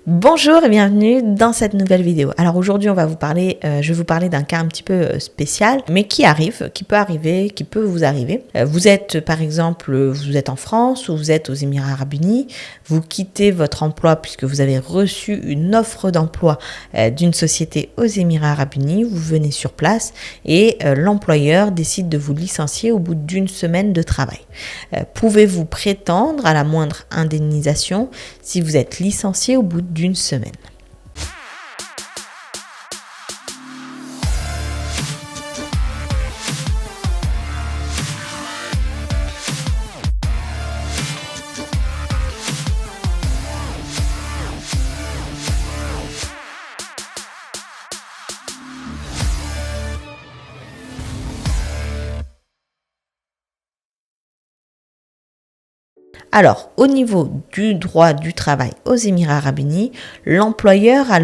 Bonjour et bienvenue dans cette nouvelle vidéo. Alors aujourd'hui je vais vous parler d'un cas un petit peu spécial, mais qui peut arriver, qui peut vous arriver. Vous êtes par exemple, vous êtes en France ou vous êtes aux Émirats Arabes Unis, vous quittez votre emploi puisque vous avez reçu une offre d'emploi d'une société aux Émirats Arabes Unis, vous venez sur place et l'employeur décide de vous licencier au bout d'une semaine de travail. Pouvez-vous prétendre à la moindre indemnisation si vous êtes licencié au bout d'une semaine? Alors, au niveau du droit du travail aux Émirats Arabes Unis, l'employeur a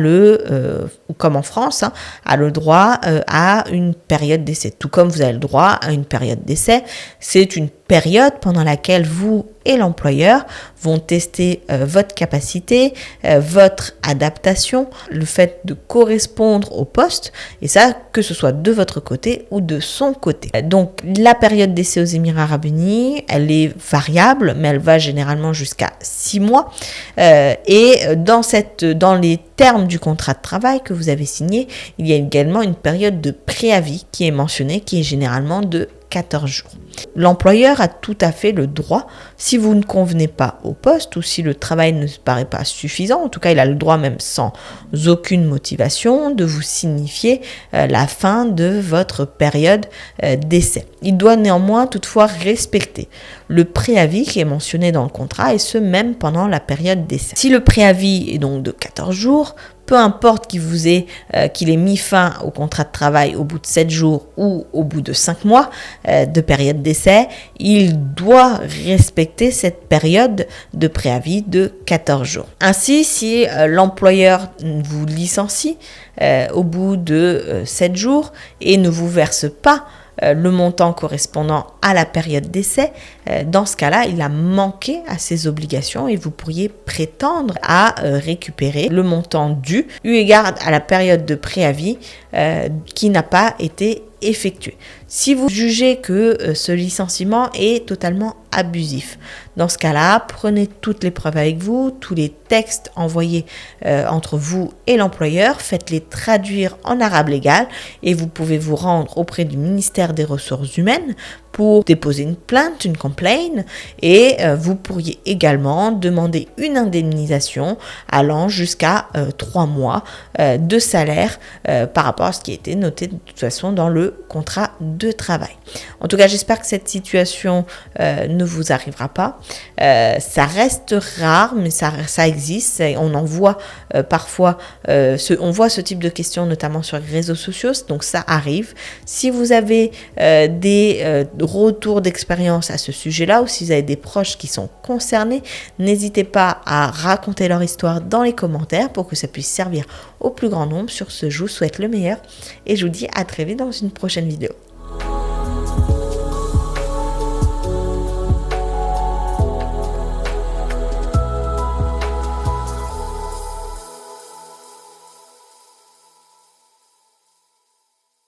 comme en France, a le droit à une période d'essai. Tout comme vous avez le droit à une période d'essai, c'est une période pendant laquelle vous et l'employeur vont tester votre capacité, votre adaptation, le fait de correspondre au poste, et ça, que ce soit de votre côté ou de son côté. Donc, la période d'essai aux Émirats Arabes Unis, elle est variable, mais elle va généralement jusqu'à 6 mois. Et dans les termes du contrat de travail que vous avez signé, il y a également une période de préavis qui est mentionnée, qui est généralement de 14 jours. L'employeur a tout à fait le droit, si vous ne convenez pas au poste ou si le travail ne se paraît pas suffisant, en tout cas il a le droit même sans aucune motivation de vous signifier la fin de votre période d'essai. Il doit néanmoins toutefois respecter le préavis qui est mentionné dans le contrat et ce même pendant la période d'essai. Si le préavis est donc de 14 jours, peu importe qu'il ait mis fin au contrat de travail au bout de 7 jours ou au bout de 5 mois de période d'essai, il doit respecter cette période de préavis de 14 jours. Ainsi, si l'employeur vous licencie au bout de 7 jours et ne vous verse pas le montant correspondant à la période d'essai, dans ce cas-là, il a manqué à ses obligations et vous pourriez prétendre à récupérer le montant dû, eu égard à la période de préavis qui n'a pas été effectué. Si vous jugez que ce licenciement est totalement abusif, dans ce cas-là, prenez toutes les preuves avec vous, tous les textes envoyés entre vous et l'employeur, faites-les traduire en arabe légal et vous pouvez vous rendre auprès du ministère des Ressources humaines pour déposer une plainte, une complaint, et vous pourriez également demander une indemnisation allant jusqu'à 3 mois de salaire par rapport à ce qui a été noté de toute façon dans le contrat de travail. En tout cas, j'espère que cette situation ne vous arrivera pas. Ça reste rare, mais ça existe. On en voit parfois, on voit ce type de questions notamment sur les réseaux sociaux, donc ça arrive. Si vous avez des retours d'expérience à ce sujet-là ou si vous avez des proches qui sont concernés, n'hésitez pas à raconter leur histoire dans les commentaires pour que ça puisse servir au plus grand nombre. Sur ce, je vous souhaite le meilleur et je vous dis à très vite dans une prochaine vidéo.